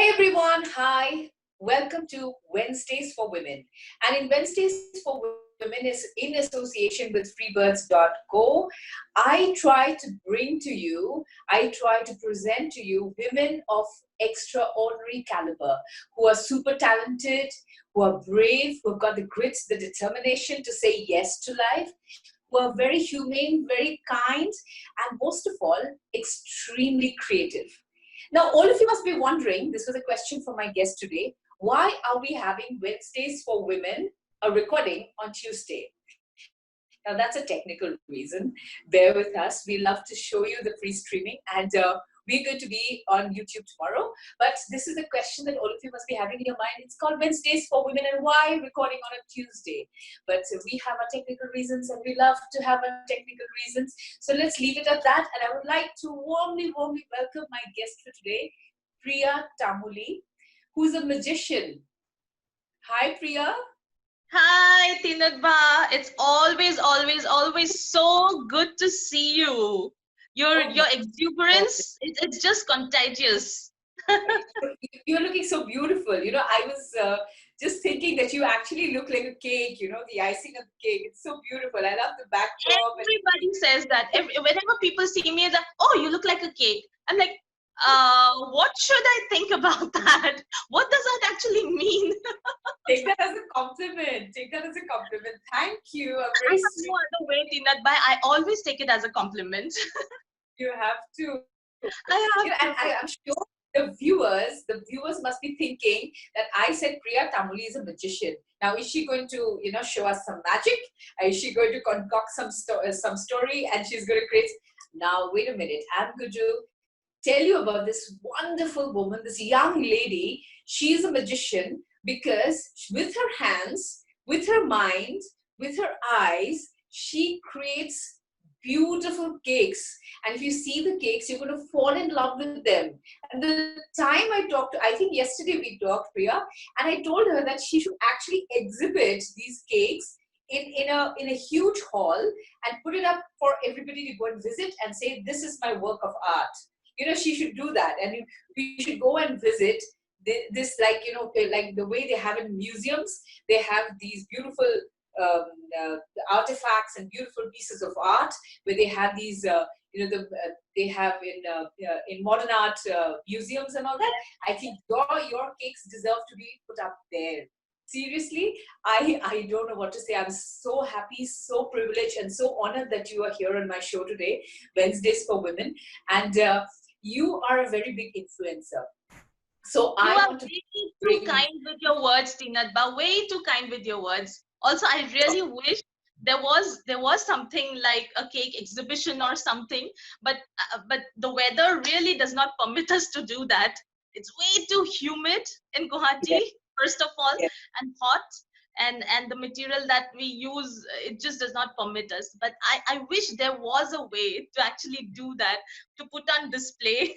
Hey everyone, hi. Welcome to Wednesdays for Women. And in Wednesdays for Women is in association with freebirds.co. I try to present to you women of extraordinary caliber who are super talented, who are brave, who have got the grit, the determination to say yes to life, who are very humane, very kind, and most of all, extremely creative. Now, all of you must be wondering, this was a question for my guest today, why are we having Wednesdays for Women, a recording on Tuesday? Now, that's a technical reason. Bear with us. We love to show you the free streaming, and we're going to be on YouTube tomorrow. But this is a question that all of you must be having in your mind. It's called Wednesdays for Women, and why recording on a Tuesday? But we have our technical reasons, and we love to have our technical reasons. So let's leave it at that. And I would like to warmly welcome my guest for today, Priya Tamuli, who's a magician. Hi, Priya. Hi, Tinadba. It's always so good to see you. Your exuberance, it's just contagious. You're looking so beautiful. I was just thinking that you actually look like a cake, the icing of the cake. It's so beautiful. I love the backdrop. Everybody says that. Whenever people see me, it's like, oh, you look like a cake. I'm like, what should I think about that? What does that actually mean? Take that as a compliment. Take that as a compliment. Thank you. I'm I very have sweet. no other way, Tinadba. I always take it as a compliment. You have to. I have And I'm sure the viewers must be thinking that I said Priya Tamuli is a magician. Now, is she going to, show us some magic? Is she going to concoct some story and she's going to create? Now, wait a minute. I'm going to tell you about this wonderful woman, this young lady. She's a magician because with her hands, with her mind, with her eyes, she creates beautiful cakes. And if you see the cakes, you're going to fall in love with them. And the time I think yesterday we talked, Priya, and I told her that she should actually exhibit these cakes in a huge hall and put it up for everybody to go and visit and say, this is my work of art. She should do that. And we should go and visit this, like the way they have in museums. They have these beautiful um, uh, artifacts and beautiful pieces of art where they have these, they have in modern art museums and all that. I think your cakes deserve to be put up there. Seriously, I don't know what to say. I'm so happy, so privileged, and so honored that you are here on my show today, Wednesdays for Women. And you are a very big influencer. So You I are want to way too kind with your words, Tinadba. Way too kind with your words. Also, I really wish there was something like a cake exhibition or something, but the weather really does not permit us to do that. It's way too humid in Guwahati, yes, first of all, yes. and hot. And the material that we use, it just does not permit us. But I wish there was a way to actually do that, to put on display.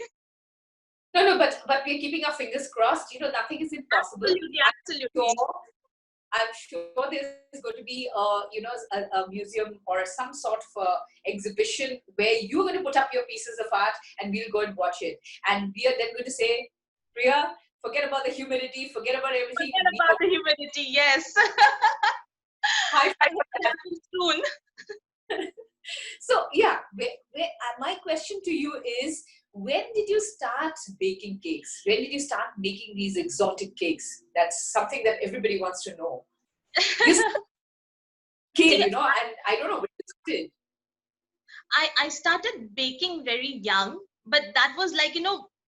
No, but we're keeping our fingers crossed. Nothing is impossible. Absolutely, I'm absolutely. sure I'm sure there's going to be a museum or some sort of exhibition where you're going to put up your pieces of art and we'll go and watch it. And we are then going to say, Priya, forget about the humidity, forget about everything. Forget We about are the humidity. Yes. high I five hope for it that. happens soon. So yeah, my question to you is, when did you start baking cakes? When did you start making these exotic cakes? That's something that everybody wants to know. This kid, See, and I don't know when it started. I started baking very young, but that was like,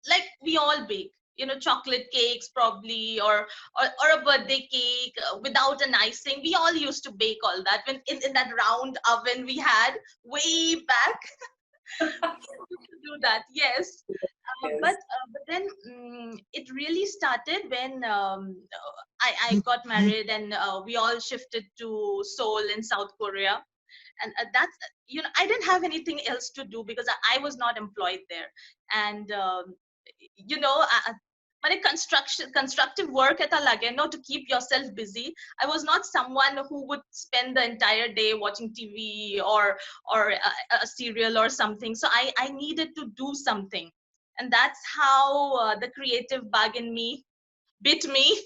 like we all bake, chocolate cakes probably, or a birthday cake without an icing. We all used to bake all that when in that round oven we had way back. We used to do that, yes. Yes. But then it really started when I got married, and we all shifted to Seoul in South Korea. And that's, I didn't have anything else to do because I was not employed there. And you know uh, but constructive work at lage no, to keep yourself busy. I was not someone who would spend the entire day watching TV or a serial or something. So I needed to do something. And that's how the creative bug in me bit me.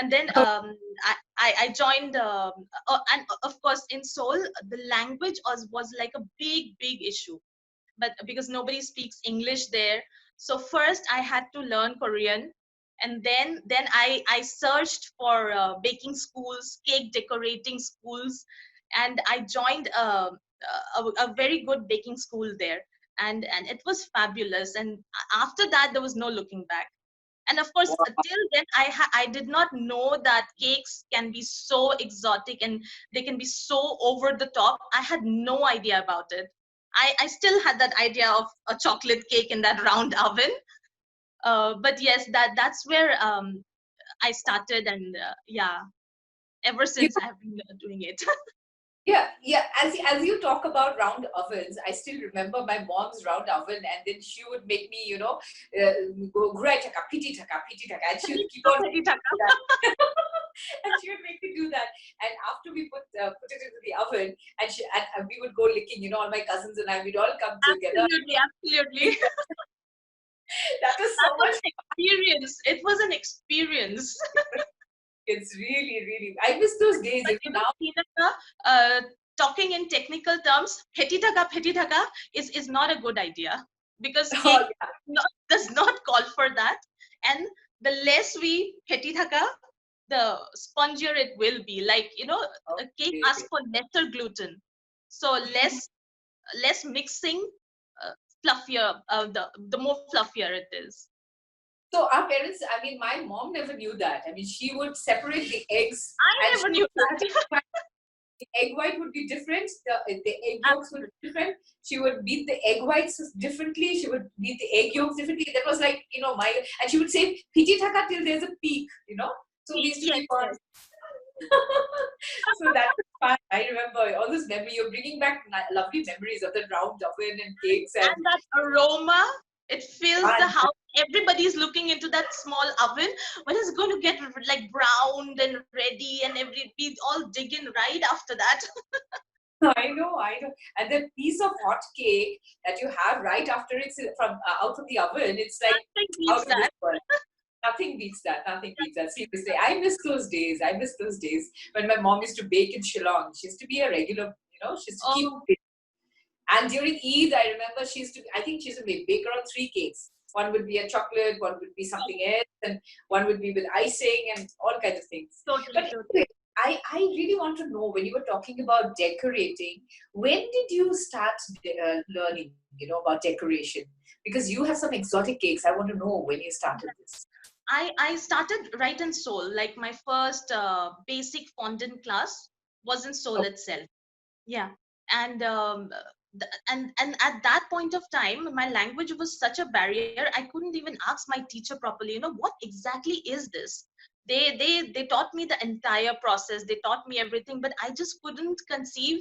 And then I joined and of course in Seoul the language was like a big issue, but because nobody speaks English there. So first I had to learn Korean, and then I searched for baking schools, cake decorating schools, and I joined a very good baking school there, and it was fabulous. And after that there was no looking back. And of course till then I did not know that cakes can be so exotic and they can be so over the top. I had no idea about it. I still had that idea of a chocolate cake in that round oven. But yes, that's where I started, and yeah, ever You since I've been doing it. Yeah, yeah. As you talk about round ovens, I still remember my mom's round oven, and then she would make me, go grai taka, piti taka, and she would keep on making me do that. And she would make me do that. And after we put it into the oven, and we would go licking, all my cousins and I, we'd all come together. Absolutely, absolutely. That was That so was much. an experience. It was an experience. It's really, really. I miss those days. But Now. Srinata, talking in technical terms, petty thaka is not a good idea, because Oh, cake does not call for that. And the less we petty thaka, the spongier it will be. Like, yeah. a cake Okay. asks for lesser gluten. So less mixing, uh, fluffier, the more fluffier it is. So our parents, I mean, my mom never knew that. I mean, she would separate the eggs, I and she never would knew say that. the egg white would be different, the egg yolks would Absolutely. be different. She would beat the egg whites differently. She would beat the egg yolks differently. That was like, and she would say, Piti thaka till there's a peak. So we used to Yes, keep on. yes. So that was fun. I remember all this memory. You're bringing back lovely memories of the round oven and cakes And that aroma, it fills the and house. Everybody's looking into that small oven when it's going to get like browned and ready, and we all dig in right after that. I know. And the piece of hot cake that you have right after it's from out of the oven, it's like Nothing out beats of this that. world. Nothing beats that. Nothing beats that. Seriously, I miss those days. I miss those days when my mom used to bake in Shillong. She used to be a regular, she used to keep. Oh, And during Eid, I remember she used to. I think she used to bake around 3 cakes. One would be a chocolate, one would be something else, and one would be with icing and all kinds of things. But totally, totally. anyway, I really want to know when you were talking about decorating, when did you start learning, about decoration? Because you have some exotic cakes. I want to know when you started this. I started right in Seoul. Like my first basic fondant class was in Seoul Oh, itself. Yeah. And and at that point of time my language was such a barrier. I couldn't even ask my teacher properly, what exactly is this. They taught me the entire process, they taught me everything, but I just couldn't conceive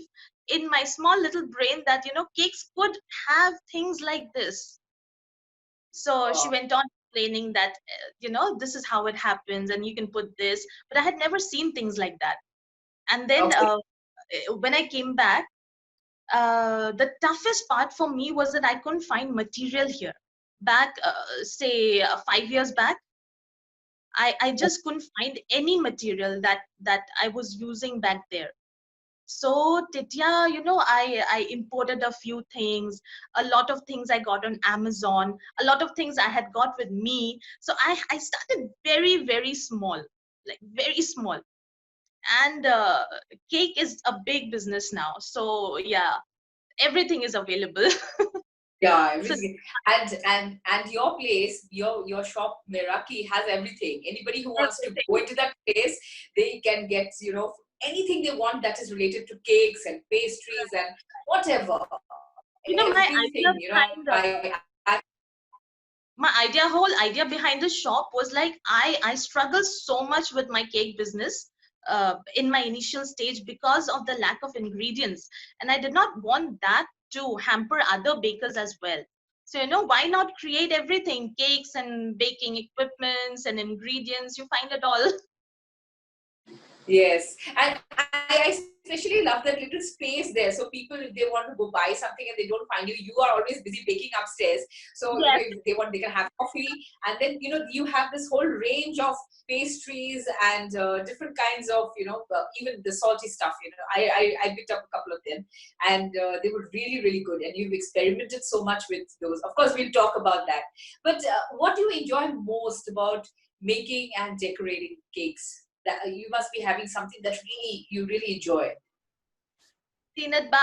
in my small little brain that cakes could have things like this. So she oh, went on explaining that this is how it happens, and you can put this, but I had never seen things like that. And then okay. when I came back, the toughest part for me was that I couldn't find material here. Back, say, 5 years back, I just couldn't find any material that I was using back there. So, Titya, I imported a few things. A lot of things I got on Amazon. A lot of things I had got with me. So I started very, very small, like very small. And cake is a big business now. So yeah, everything is available. Yeah, So everything. And your place, your shop Meraki has everything. Anybody who wants to everything. go into that place, they can get, anything they want that is related to cakes and pastries and whatever. My Everything, idea behind whole idea behind the shop was like I struggled so much with my cake business in my initial stage because of the lack of ingredients, and I did not want that to hamper other bakers as well. So why not create everything, cakes and baking equipments and ingredients, you find it all. Yes, and I see especially love that little space there. So people, if they want to go buy something and they don't find you, you are always busy baking upstairs. So Yes. if they want, they can have coffee, and then you have this whole range of pastries and different kinds of even the salty stuff. I picked up a couple of them, and they were really really good. And you've experimented so much with those. Of course, we'll talk about that. But what do you enjoy most about making and decorating cakes? That you must be having something that you really enjoy. Teenat ba,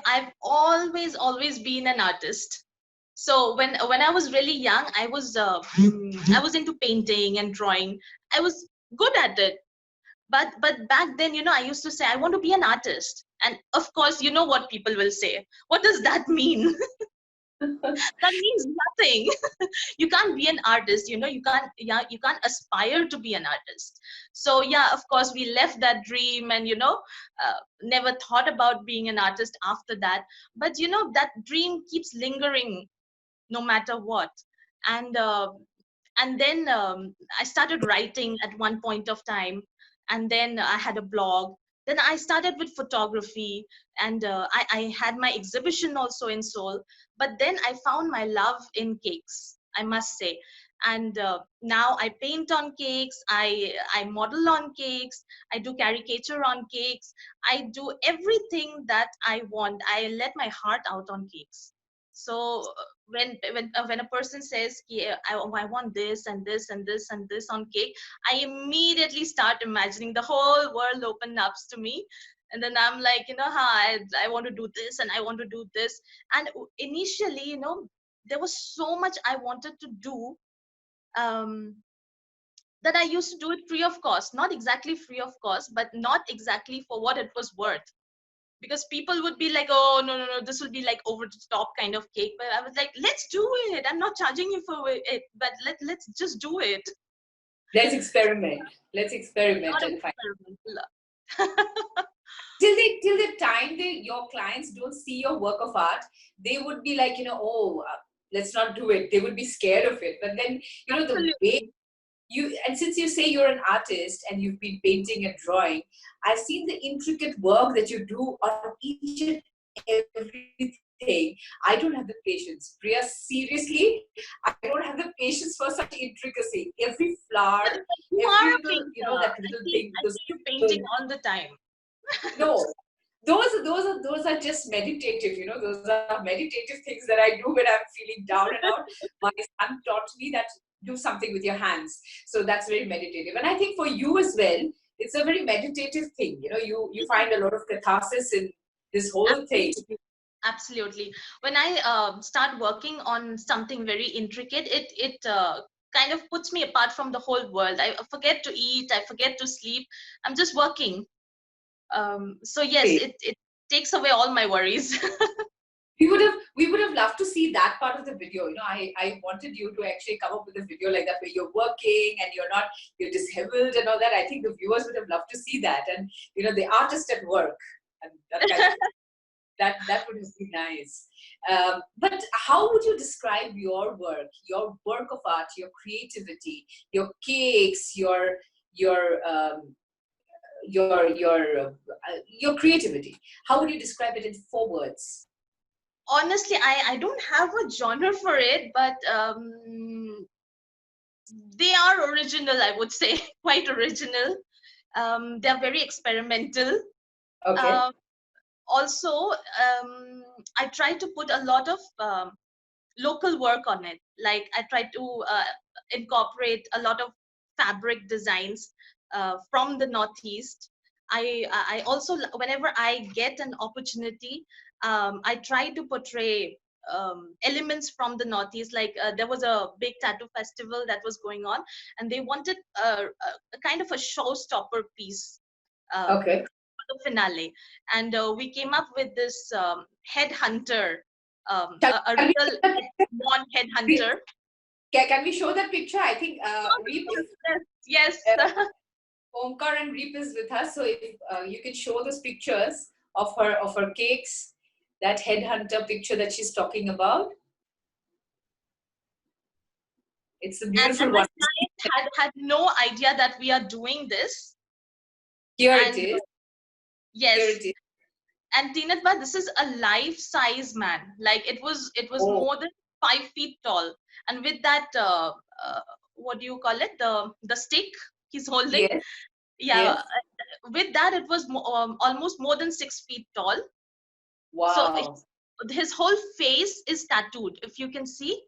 I've always been an artist. So when I was really young, I was into painting and drawing. I was good at it. But back then, I used to say I want to be an artist. And of course, you know what people will say. What does that mean? That means nothing. You can't be an artist, you can't aspire to be an artist. So yeah, of course we left that dream, and never thought about being an artist after that. But that dream keeps lingering no matter what. And uh, and then I started writing at one point of time, and then I had a blog. Then I started with photography, and I had my exhibition also in Seoul. But then I found my love in cakes, I must say. And now I paint on cakes, I model on cakes, I do caricature on cakes, I do everything that I want. I let my heart out on cakes. So when a person says, yeah, I want this and this and this and this on cake, I immediately start imagining the whole world open up to me. And then I'm like, I want to do this and I want to do this. And initially, there was so much I wanted to do, um, that I used to do it free of cost. Not exactly free of cost, but not exactly for what it was worth. Because people would be like, oh, no, no, no, this will be like over the top kind of cake. But I was like, let's do it. I'm not charging you for it, but let's just do it. Let's experiment. Let's A experiment lot of and find. experimental. Till the time your clients don't see your work of art, they would be like, oh, let's not do it. They would be scared of it. But then, the way Absolutely. and since you say you're an artist and you've been painting and drawing, I've seen the intricate work that you do on each and everything. I don't have the patience. Priya, seriously, I don't have the patience for such intricacy. Every flower, But you are every a little, painter. that little thing, I those see you painting pixels. all the time. No, those are just meditative. Those are meditative things that I do when I'm feeling down and out. My son taught me that do something with your hands, so that's very meditative. And I think for you as well, it's a very meditative thing. You find a lot of catharsis in this whole thing. Absolutely. Absolutely. When I start working on something very intricate, it kind of puts me apart from the whole world. I forget to eat, I forget to sleep. I'm just working. So yes, it takes away all my worries. We would have loved to see that part of the video. I wanted you to actually come up with a video like that where you're working and you're disheveled and all that. I think the viewers would have loved to see that, and the artist at work, and that kind of that would be nice. But how would you describe your work of art, your creativity, your cakes, your creativity? How would you describe it in 4 words? Honestly, I don't have a genre for it, but they are original, I would say. Quite original. They're very experimental. Okay. Um, Also, I try to put a lot of local work on it. Like I try to incorporate a lot of fabric designs from the Northeast. I also, whenever I get an opportunity, I try to portray elements from the Northeast. Like there was a big tattoo festival that was going on, and they wanted a kind of a showstopper piece. Okay. The finale, and we came up with this headhunter, Can, a can we real show that born picture? headhunter. Can we show that picture? I think Reep is Yes, uh, yes. Omkar and Reep is with us. So if you can show those pictures of her cakes, that headhunter picture that she's talking about. It's a And beautiful my one. client had no idea that we are doing this. Here it And is. Here Yes. it is. And Tinatba, this is a life-size man. Like it was Oh, more than 5 feet tall, and with that, what do you call it? The stick he's holding. yes, Yeah, yes. with that, it was almost more than 6 feet tall. So Wow. his whole face is tattooed. If you can see,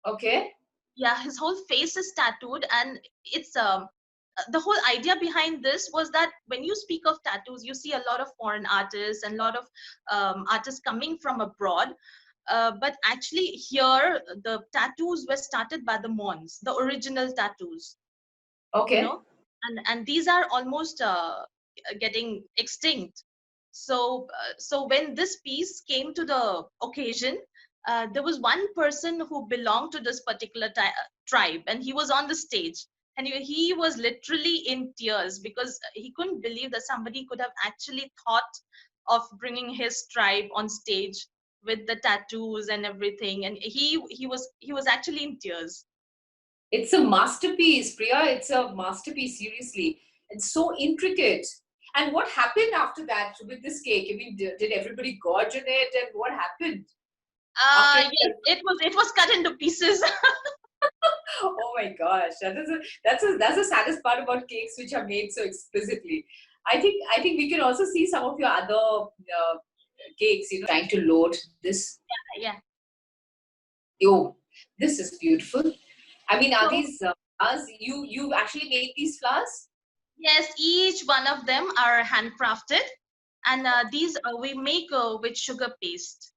Okay. yeah, his whole face is tattooed, and it's the whole idea behind this was that when you speak of tattoos, you see a lot of foreign artists and a lot of artists coming from abroad. But actually, here the tattoos were started by the Mons, the original tattoos, you Okay. know, and these are almost getting extinct. So when this piece came to the occasion, there was one person who belonged to this particular tribe, and he was on the stage, and he was literally in tears because he couldn't believe that somebody could have actually thought of bringing his tribe on stage with the tattoos and everything, and he was actually in tears. It's a masterpiece, Priya. It's a masterpiece, seriously. It's so intricate. And what happened after that with this cake? I mean, did everybody gorge on it? And what happened after Yes, it? it was cut into pieces. Oh my gosh, that's the saddest part about cakes which are made so explicitly. I think we can also see some of your other cakes. Trying to load this. Yeah. Oh, this is beautiful. I mean, are So these flowers? You actually made these flowers? yes, each one of them are handcrafted, and these we make with sugar paste.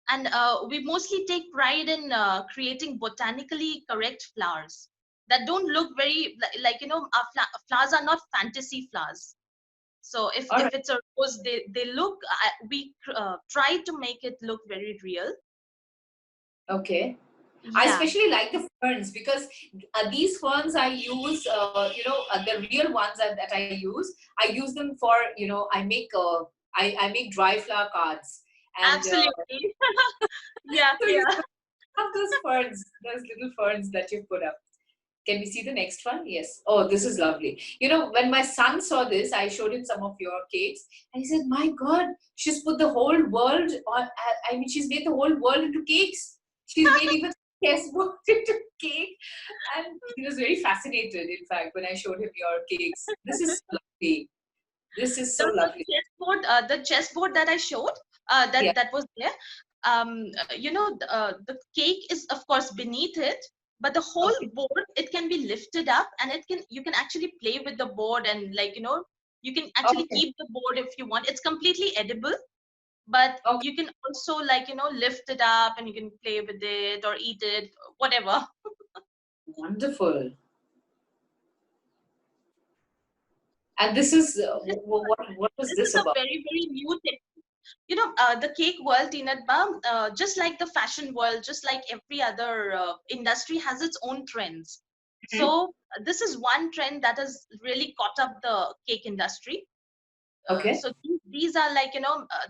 And we mostly take pride in creating botanically correct flowers that don't look very our flowers are not fantasy flowers. So if All right. if it's a rose, they look we try to make it look very real. Okay. I Yeah, especially like the ferns because these ferns I use, the real ones that I use. I use them for, I make dry flower cards, and absolutely. Yeah, so you yeah. have those ferns, those little ferns that you put up. Can we see the next one? Yes. Oh, this is lovely. When my son saw this, I showed him some of your cakes, and he said, "My God, she's put the whole world on. I mean, she's made the whole world into cakes. She's made even chessboard into cake." And he was very fascinated. In fact, when I showed him your cakes, this is so lovely. This is so lovely. The chessboard that I showed, Yeah. that was there. The cake is of course beneath it, but the whole Okay. board, it can be lifted up, and you can actually play with the board, and you can actually Okay. keep the board if you want. It's completely edible, but Okay. you can also lift it up, and you can play with it or eat it, whatever. Wonderful. And this is what was This is this a about? very, very new technique. The cake world, Tinatba, just like the fashion world, just like every other industry, has its own trends. Mhm. So this is one trend that has really caught up the cake industry. Okay. So these are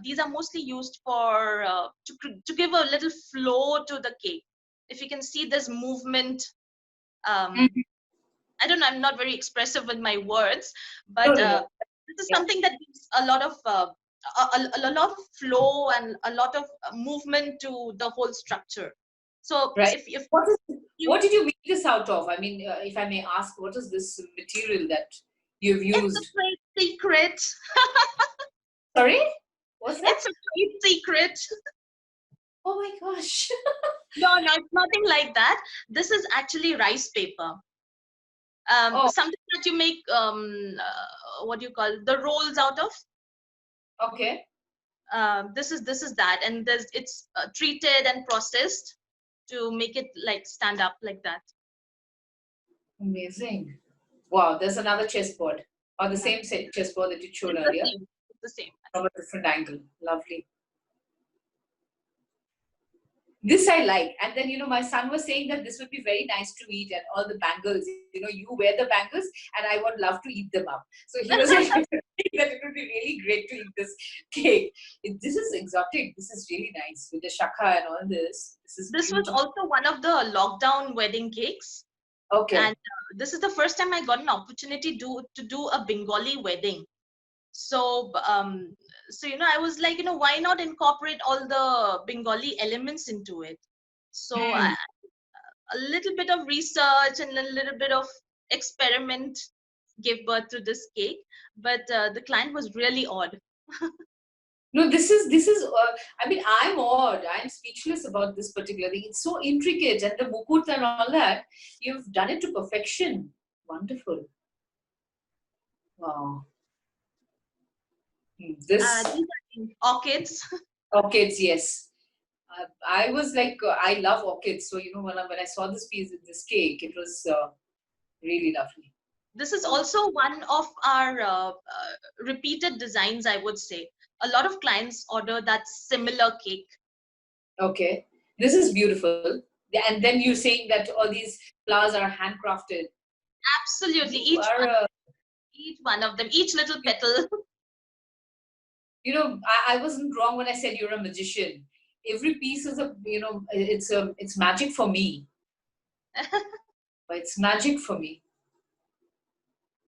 these are mostly used for to give a little flow to the cake. If you can see this movement, um, Mhm. I don't know, I'm not very expressive with my words, No, but no, no. this is Yeah. something that gives a lot of a lot of flow and a lot of movement to the whole structure. So Right. if What is you, what did you make this out of? I mean, if I may ask, what is this material that you've it's a used? great secret. Sorry? What's that? It's a great secret. Oh my gosh. No, no, it's nothing like that. This is actually rice paper. Oh, Something that you make what do you call the rolls out of. okay. This is that, and it's treated and processed to make it like stand up like that. Amazing. Wow, there's another chessboard. Or the Yeah, same chessboard that you showed it's the earlier same. It's the same. from a different angle. Lovely. This I like. And then, my son was saying that this would be very nice to eat and all the bangles. You wear the bangles and I would love to eat them up. So he was like that it would be really great to eat this cake. This is exotic. This is really nice with the shaka and all this. This is This was beautiful. also one of the lockdown wedding cakes, and Okay. this is the first time I got an opportunity to do a Bengali wedding. So I was like, why not incorporate all the Bengali elements into it? So Hmm. a little bit of research and a little bit of experiment gave birth to this cake. But the client was really odd. No, this is. I mean, I'm awed. I'm speechless about this particular thing. It's so intricate, and the mukut and all that. You've done it to perfection. Wonderful. Wow. This These are orchids. orchids, yes. I was like, I love orchids. So when I saw this piece, this cake, it was really lovely. This is also one of our repeated designs, I would say. A lot of clients order that similar cake. Okay, this is beautiful. Yeah, and then you're saying that all these flowers are handcrafted. Absolutely, You are, each one of them, each little petal. I wasn't wrong when I said you're a magician. Every piece is it's magic for me. It's magic for me.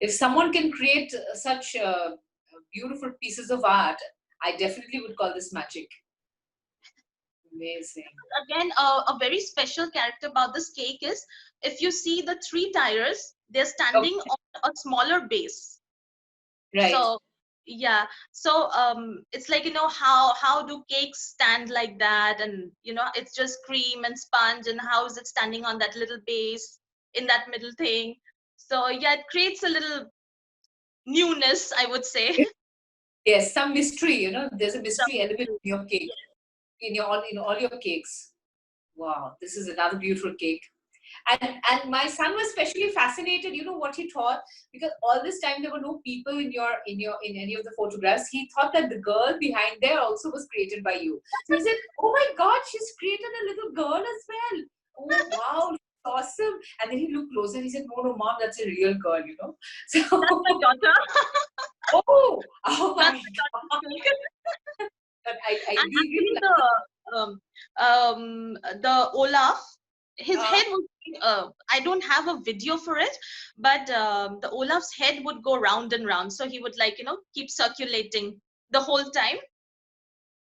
If someone can create such beautiful pieces of art, I definitely would call this magic. Amazing. Again, a very special character about this cake is if you see the three tires, they're standing Okay, on a smaller base. right. So yeah, so it's like, how do cakes stand like that, and it's just cream and sponge, and how is it standing on that little base in that middle thing? So yeah, it creates a little newness, I would say. Yes, some mystery. There's a Some mystery element in your cake, yes. in all your cakes. Wow, this is another beautiful cake. And my son was especially fascinated. You know what he thought? Because all this time there were no people in any of the photographs. He thought that the girl behind there also was created by you. So he said, "Oh my God, she's created a little girl as well. Oh wow, awesome!" And then he looked closer. And he said, "No, no, mom, that's a real girl." That's my So daughter. oh That's my my God. daughter's cake. But I And really actually, like the Olaf, his uh, head would. I don't have a video for it, but the Olaf's head would go round and round, so he would keep circulating the whole time.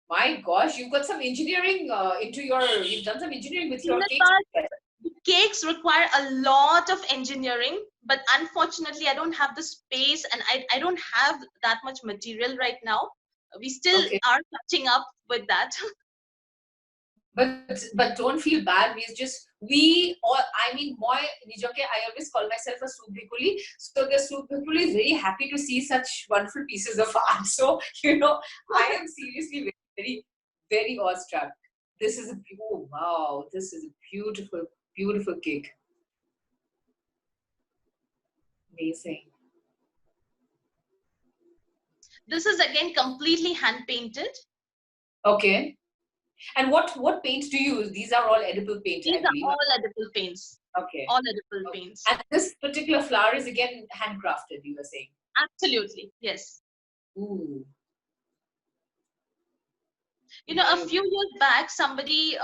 my gosh, you've got some engineering you've done some engineering with your cakes. But cakes require a lot of engineering, but unfortunately, I don't have the space, and I don't have that much material right now. We still Okay. are catching up with that. But don't feel bad. We all, I mean, I always call myself a Subhikuli. So the Subhikuli is very happy to see such wonderful pieces of art. So, I am seriously very, very, very awestruck. Oh wow, this is a beautiful, beautiful cake. Amazing. This is again completely hand painted. Okay. And what paints do you use? These are all edible paints, These I are believe. all edible paints. Okay. All edible Okay. paints. And this particular flower is again handcrafted, you were saying. Absolutely. Yes. Ooh. A Beautiful. few years back, somebody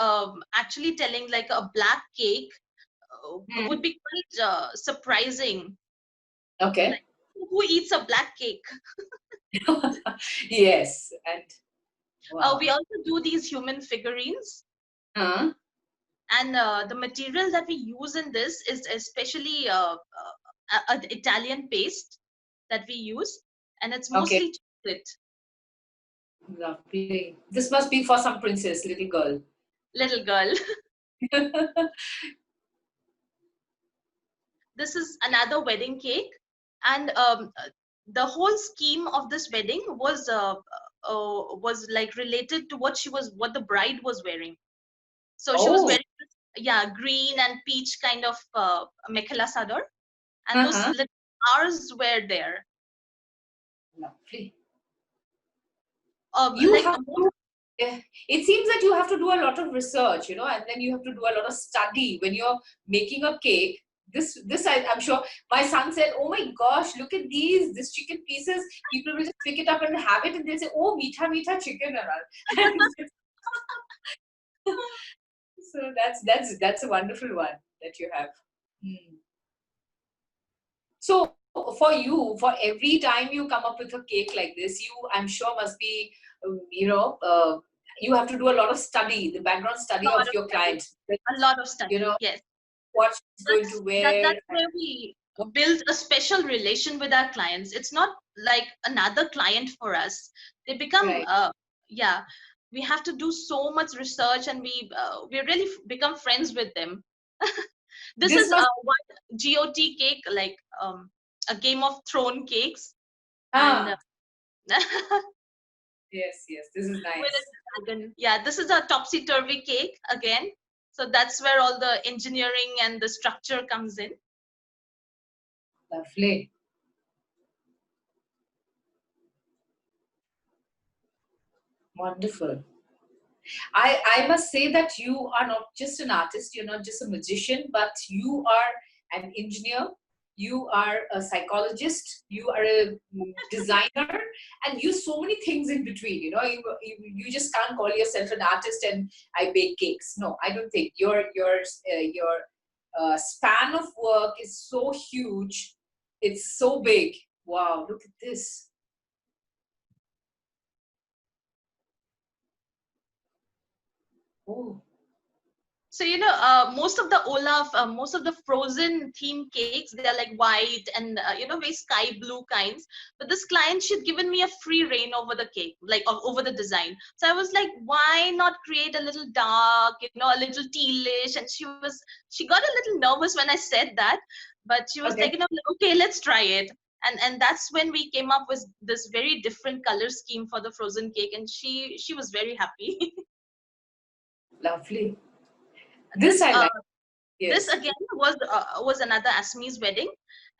actually telling like a black cake would Hmm. be quite surprising. Okay. Like, who eats a black cake? Yes. And We wow. also do these human figurines, Huh? and the material that we use in this is especially Italian paste that we use, and it's Okay. mostly chocolate. Lovely. This must be for some princess, little girl. Little girl. This is another wedding cake, and the whole scheme of this wedding was like related to what the bride was wearing. So she was Oh. wearing this, yeah, green and peach kind of mekhela sador, and those Uh-huh. little stars were there. Lovely. You Like have to, it seems that you have to do a lot of research, and then you have to do a lot of study when you're making a cake. I'm sure my son said, "Oh my gosh, look at this chicken pieces." People will just pick it up and have it, and they'll say, "Oh, meetha meetha chicken," and all. So that's a wonderful one that you have. Hmm. So for you, for every time you come up with a cake like this, you, I'm sure, must be, you have to do a lot of study, the background study Lot of of your study. client. A lot of You study. know Yes. what she's going to wear. That's where we build a special relation with our clients. It's not like another client for us. They become Right. yeah, we have to do so much research, and we really become friends with them. This This is must. one GOT cake, like a Game of Thrones cakes, and Ah, with yes, yes. This is a nice. dragon. Yeah, this is a topsy turvy cake again. So that's where all the engineering and the structure comes in. Lovely. Wonderful. I must say that you are not just an artist, you're not just a magician, but you are an engineer, you are a psychologist, you are a designer, and you so many things in between. You just can't call yourself an artist and I bake cakes. No, I don't think your span of work is so huge. It's so big. Wow, look at this. Oh, So most of the Olaf, most of the frozen theme cakes, they're like white and very sky blue kinds. But this client, she'd given me a free reign over the cake, like over the design. So I was like, why not create a little dark, a little tealish? And she got a little nervous when I said that, but she was like, okay. okay, let's try it. And that's when we came up with this very different color scheme for the frozen cake, and she was very happy. Lovely. This this I like. This Yes. again was another Asmi's wedding,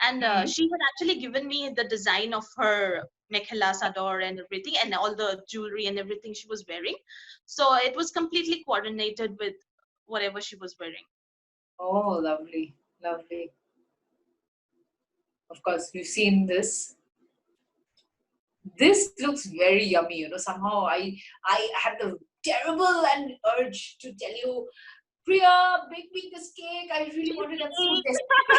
and Hmm. she had actually given me the design of her mekhela sador and everything, and all the jewelry and everything she was wearing. So it was completely coordinated with whatever she was wearing. Oh, lovely, lovely. Of course, we've seen this. This looks very yummy. Somehow I had the terrible and urge to tell you, Priya, bake me this cake. I really wanted that so desperately.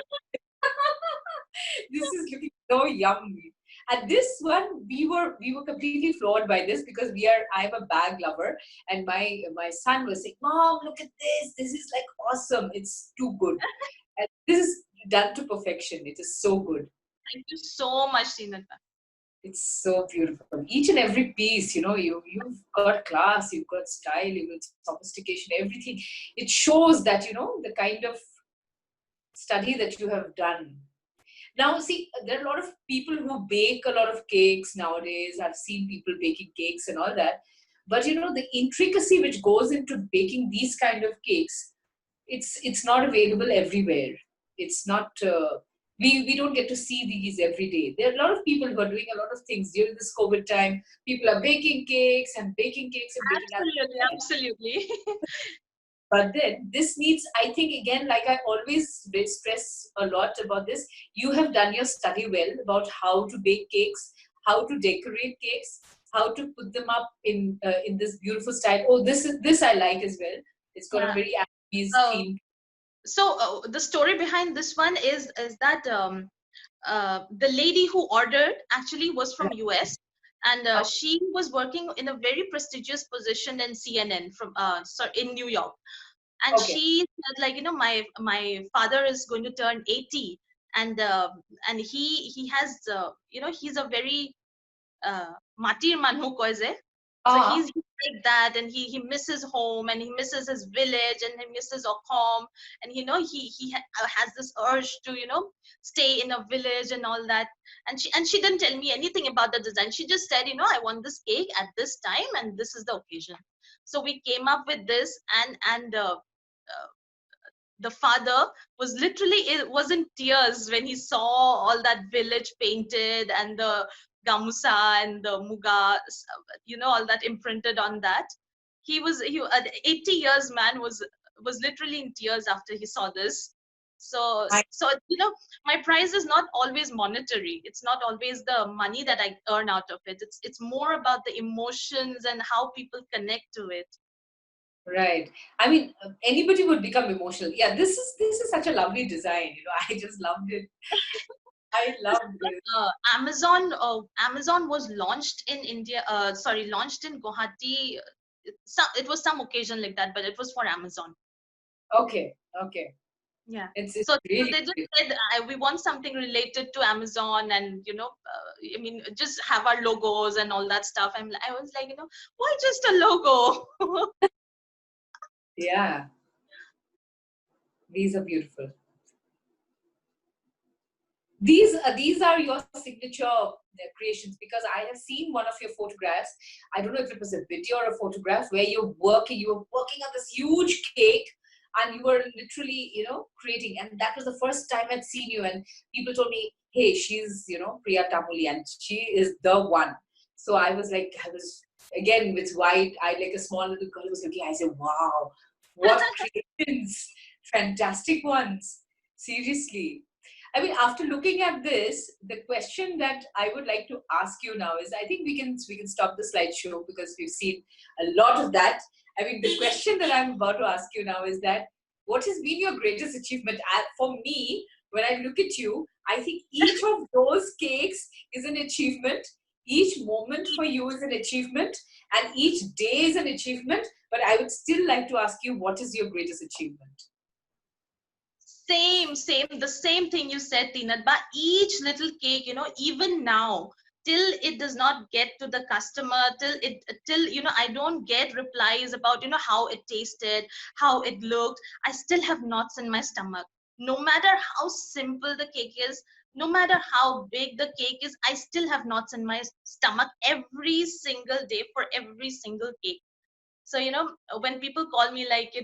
This is looking so yummy. And this one, we were completely floored by this because I'm a bag lover, and my son was saying, Mom, look at this. This is like awesome. It's too good. And this is done to perfection. It is so good. Thank you so much, Sinata. It's so beautiful. Each and every piece, you've got class, you've got style, you've got sophistication, everything. It shows that the kind of study that you have done. Now, see, there are a lot of people who bake a lot of cakes nowadays. I've seen people baking cakes and all that. But the intricacy which goes into baking these kind of cakes, it's not available everywhere. It's not. We don't get to see these every day. There are a lot of people who are doing a lot of things during this COVID time. People are baking cakes and baking cakes and baking other Absolutely, things. absolutely. But then this needs, I think, again, like I always stress a lot about this, you have done your study well about how to bake cakes, how to decorate cakes, how to put them up in this beautiful style. Oh, this I like as well. It's got a Yeah. very Applebee's Oh, theme. so the story behind this one is that the lady who ordered actually was from US, and Oh, she was working in a very prestigious position in CNN in New York. And okay. she said, like, my father is going to turn 80, and he has he's a very matir manhu koi je. So Uh-huh. he's like that, and he misses home, and he misses his village, and he misses home, and has this urge to stay in a village and all that. And she didn't tell me anything about the design. She just said, I want this cake at this time, and this is the occasion. So we came up with this, and the father was in tears when he saw all that village painted, and the gamusa and the muga, all that imprinted on that. He 80 years man was literally in tears after he saw this. so I, so my prize is not always monetary. It's not always the money that I earn out of it. It's more about the emotions and how people connect to it. right. I mean, anybody would become emotional. Yeah, this is such a lovely design. I just loved it. I This love is this. Amazon was launched in India. Sorry, launched in Guwahati. It was some occasion like that, but it was for Amazon. Okay, okay. Yeah. It's So really they just great. said, we want something related to Amazon, and I mean, just have our logos and all that stuff. I was like, why just a logo? Yeah, these are beautiful. These are your signature creations, because I have seen one of your photographs. I don't know if it was a video or a photograph where you were working on this huge cake, and you were literally, creating. And that was the first time I'd seen you, and people told me, hey, she's, Priya Tamuli, and she is the one. So I was again with wide eyed, like a small little girl was looking. I said, wow, what creations, fantastic ones, seriously. I mean, after looking at this, the question that I would like to ask you now is, I think we can stop the slideshow because we've seen a lot of that. I mean, the question that I'm about to ask you now is that what has been your greatest achievement? For me, when I look at you, I think each of those cakes is an achievement. Each moment for you is an achievement, and each day is an achievement. But I would still like to ask you, what is your greatest achievement? Same, the same thing you said, Tina. But each little cake, even now, till it does not get to the customer, till I don't get replies about how it tasted, how it looked, I still have knots in my stomach. No matter how simple the cake is, no matter how big the cake is, I still have knots in my stomach every single day for every single cake. So when people call me, like,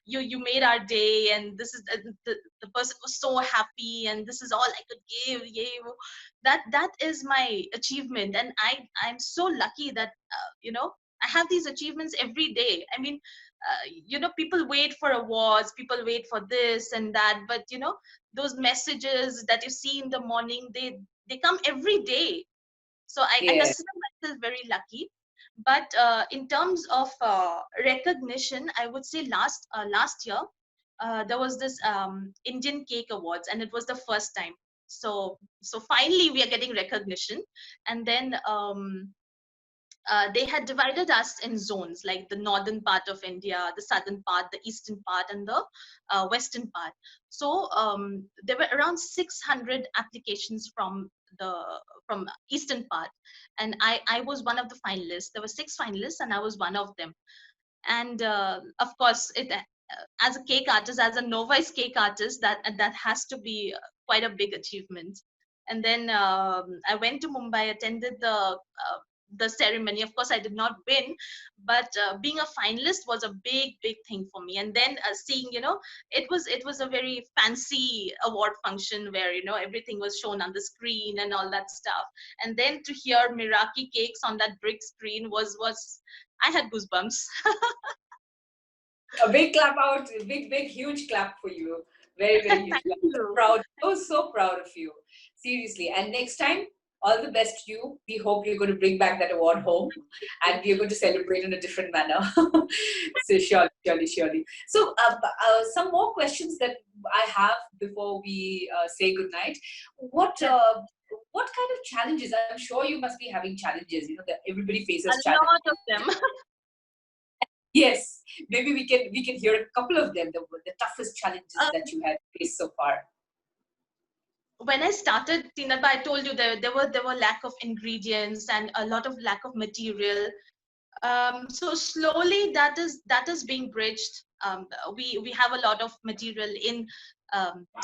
you made our day, and this is the person was so happy, and this is all I could give you, that is my achievement. And I'm so lucky that I have these achievements every day. I mean, people wait for awards, people wait for this and that, but those messages that you see in the morning, they come every day. So I Yeah, consider myself very lucky. But in terms of recognition, I would say last year there was this Indian Cake Awards, and it was the first time. So finally we are getting recognition. And then they had divided us in zones, like the northern part of India, the southern part, the eastern part, and the western part. So there were around 600 applications the from eastern part, and I was one of the finalists. There were six finalists, and I was one of them. And of course, it as a cake artist, as a novice cake artist, that has to be quite a big achievement. And then I went to Mumbai, attended the ceremony. Of course, I did not win, but being a finalist was a big thing for me. And then seeing, it was a very fancy award function where everything was shown on the screen and all that stuff. And then to hear Meraki cakes on that big screen was I had goosebumps. a big clap out, a big, huge clap for you. Very, very huge Thank clap. So you. proud, so proud of you. Seriously. And next time, all the best to you. We hope you're going to bring back that award home, and we're going to celebrate in a different manner. So surely, surely, surely. So some more questions that I have before we say goodnight. Yeah, What kind of challenges? I'm sure you must be having challenges. You know that everybody a faces challenges. lot of them. Yes, maybe we can hear a couple of them. The toughest challenges that you had faced so far. When I started Tinapa, I told you there were lack of ingredients and a lot of lack of material. So slowly that is being bridged. We have a lot of material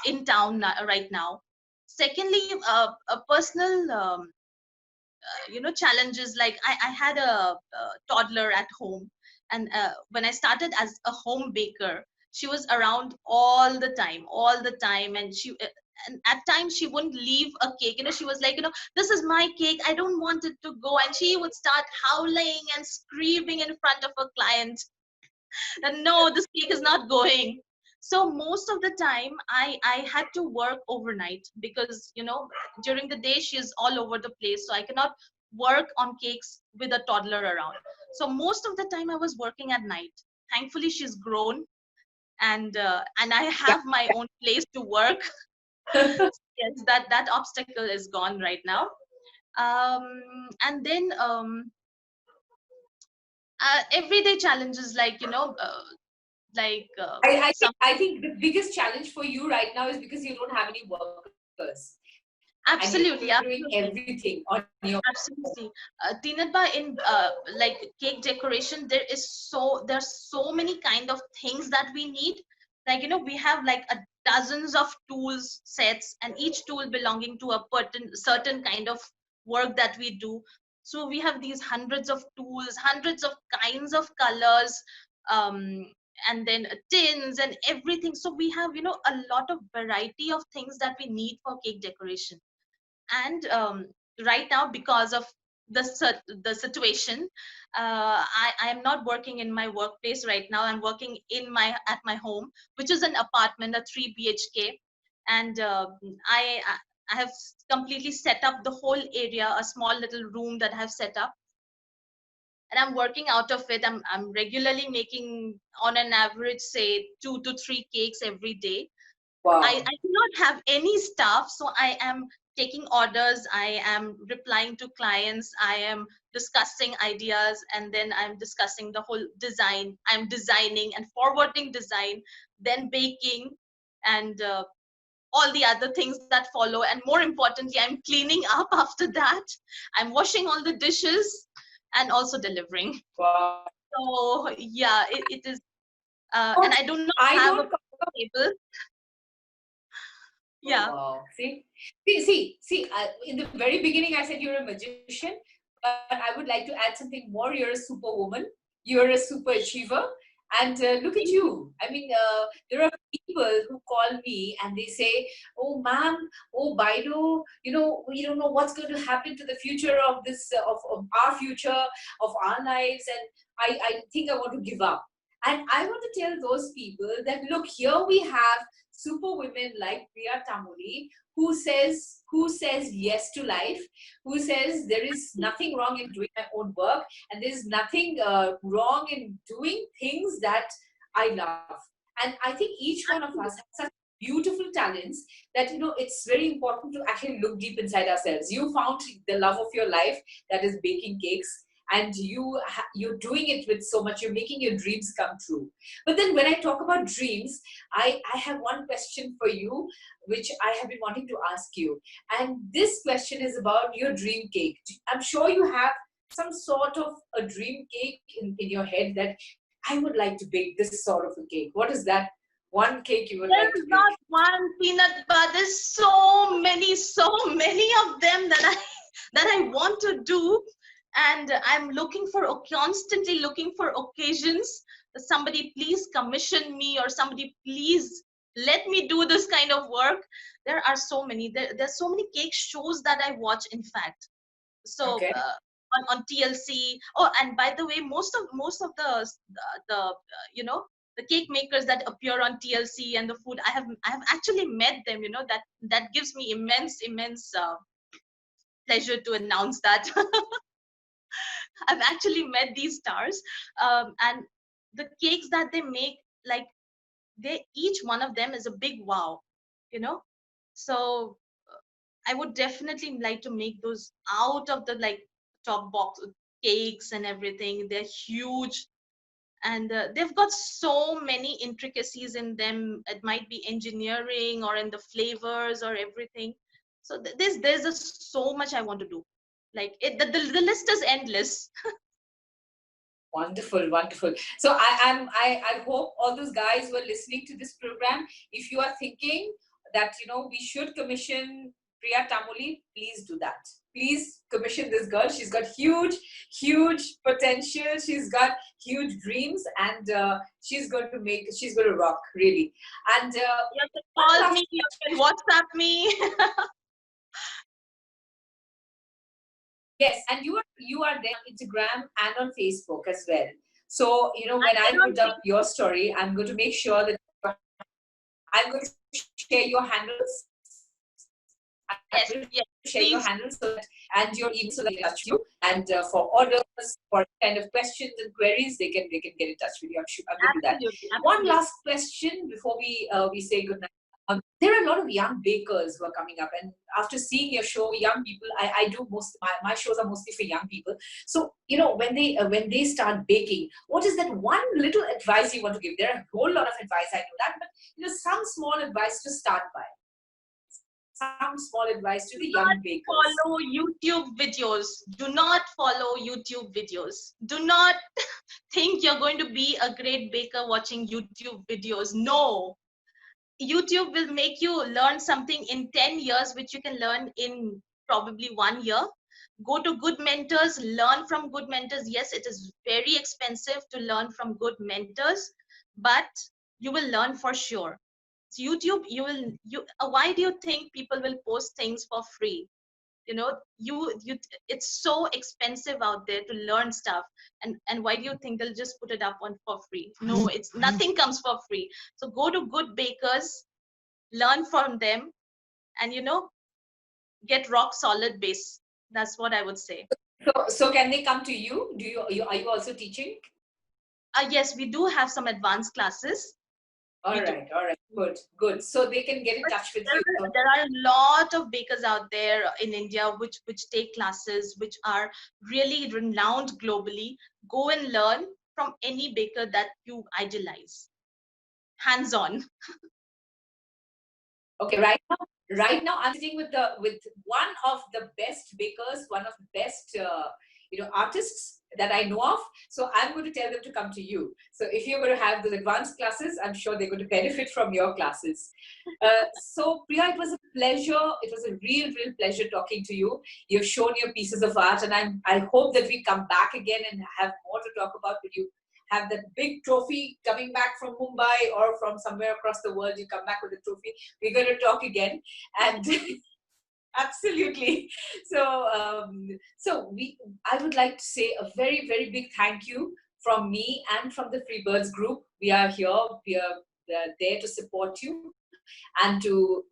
in town right now. Secondly, a personal challenges, like I had a toddler at home. And when I started as a home baker, she was around all the time, and and at times she wouldn't leave a cake. She was like, this is my cake, I don't want it to go, and she would start howling and screaming in front of her client that no, this cake is not going. So most of the time I had to work overnight, because during the day she is all over the place, so I cannot work on cakes with a toddler around. So most of the time I was working at night. Thankfully she's grown, and I have my own place to work. Yes, that obstacle is gone right now. And then everyday challenges, like like some. I think the biggest challenge for you right now is because you don't have any workers and you're doing Absolutely, everything absolutely. on your own. Absolutely. Tinadba, in like cake decoration, there's so many kind of things that we need. Like, we have like a dozens of tools sets, and each tool belonging to a certain kind of work that we do. So we have these hundreds of tools, hundreds of kinds of colors, um, and then tins and everything. So we have, a lot of variety of things that we need for cake decoration. And right now, because of the situation, I am not working in my workplace right now. I'm working at my home, which is an apartment, a 3 bhk. And I have completely set up the whole area, a small little room that I have set up, and I'm working out of it. I'm regularly making, on an average, say 2 to 3 cakes every day. I Wow. do not have any staff, so I am taking orders, I am replying to clients, I am discussing ideas, and then I'm discussing the whole design. I'm designing and forwarding design, then baking, and all the other things that follow. And more importantly, I'm cleaning up after that. I'm washing all the dishes and also delivering. Wow. So yeah, it is. And I do not I have a don't come up. table. Oh, Yeah. wow. See. In the very beginning, I said you're a magician, but I would like to add something more. You're a superwoman. You're a super achiever. And look at you. I mean, there are people who call me and they say, "Oh, ma'am, oh, Baido, we don't know what's going to happen to the future of this, of our future, of our lives, and I think I want to give up." And I want to tell those people that look, here we have super women like Priya Tamuli who says yes to life, who says there is nothing wrong in doing my own work, and there is nothing wrong in doing things that I love. And I think each one of us has such beautiful talents that it's very important to actually look deep inside ourselves. You found the love of your life, that is baking cakes, and you're doing it with so much. You're making your dreams come true. But then when I talk about dreams, I have one question for you, which I have been wanting to ask you. And this question is about your dream cake. I'm sure you have some sort of a dream cake in your head that I would like to bake this sort of a cake. What is that one cake you would like to There's bake? not one peanut butter. There's so many of them that I want to do, and I'm constantly looking for occasions. Somebody please commission me, or somebody please let me do this kind of work. There are so many. There's so many cake shows that I watch. In fact, so Okay. on TLC. Oh, and by the way, most of the cake makers that appear on TLC and the food, I have actually met them. That gives me immense pleasure to announce that I've actually met these stars, and the cakes that they make, like, they each one of them is a big wow, you know. So I would definitely like to make those out of the, like, top box cakes and everything. They're huge, and they've got so many intricacies in them. It might be engineering or in the flavors or everything. So there's just so much I want to do. Like, the list is endless. Wonderful, wonderful. So I hope all those guys who are listening to this program, if you are thinking that we should commission Priya Tamuli, please do that. Please commission this girl. She's got huge potential. She's got huge dreams, and she's going to rock really. And You can one call last me, you can WhatsApp me. Yes, and you are there on Instagram and on Facebook as well. So I'm when I there on put up your Facebook. story, I'm going to make sure that I'm going to share your handles. I'm going to Yes, share your yes, handles please. and your email so that they can get in touch with you. And for orders, for kind of questions and queries, they can get in touch with you. I'm sure I'm going to do that. Absolutely, One absolutely. last question before we say goodnight. there are a lot of young bakers who are coming up, and after seeing your show, young people, I do my shows are mostly for young people. So when they start baking, what is that one little advice you want to give? There are a whole lot of advice, I know that, but some small advice to start by, some small advice to the young bakers. Follow YouTube videos. Do not follow YouTube videos. Do not think you're going to be a great baker watching YouTube videos. No. YouTube will make you learn something in 10 years, which you can learn in probably 1 year. Go to good mentors, learn from good mentors. Yes, it is very expensive to learn from good mentors, but you will learn for sure. So YouTube, why do you think people will post things for free? You it's so expensive out there to learn stuff, and why do you think they'll just put it up on for free? No, it's nothing comes for free. So go to good bakers, learn from them, and get rock solid base. That's what I would say. So can they come to you? Are you also teaching? Yes, we do have some advanced classes. All right, good. So they can get in touch with you. There are a lot of bakers out there in India which take classes, which are really renowned globally. Go and learn from any baker that you idolize. Hands on. Okay, right now I'm sitting with one of the best bakers, one of the best artists that I know of. So I'm going to tell them to come to you. So if you're going to have those advanced classes, I'm sure they're going to benefit from your classes. So Priya, it was a pleasure. It was a real pleasure talking to you. You've shown your pieces of art, and I hope that we come back again and have more to talk about with you. Have that big trophy coming back from Mumbai or from somewhere across the world. You come back with a trophy. We're going to talk again, and absolutely. I would like to say a very big thank you from me and from the Freebirds group. We are here. We are there to support you and to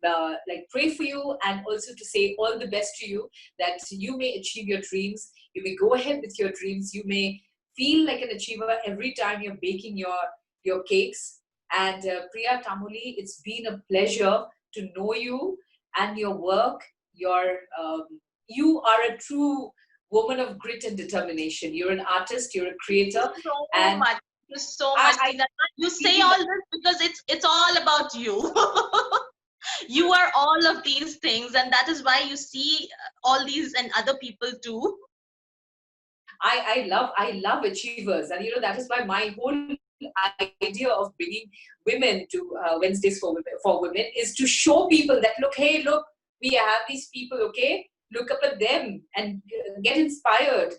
pray for you, and also to say all the best to you, that you may achieve your dreams. You may go ahead with your dreams. You may feel like an achiever every time you're baking your cakes. And Priya Tamuli, it's been a pleasure to know you and your work. You are a true woman of grit and determination. You're an artist, you're a creator. Thank you so And much. Thank you so much, Tina. You say all this because it's all about you. You are all of these things, and that is why you see all these and other people too. I love achievers, and that is why my whole idea of bringing women to Wednesdays for women is to show people that look, we have these people, okay, look up at them and get inspired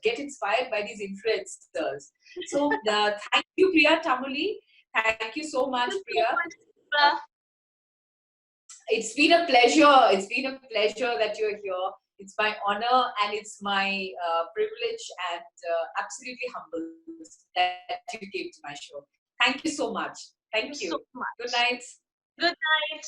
by these influencers. So thank you, Priya Tamuli. Thank you so much, Priya. It's been a pleasure. It's been a pleasure that you're here. It's my honor and it's my privilege, and absolutely humbled that you came to my show. Thank you so much. Thank you. So much. Good night. Good night.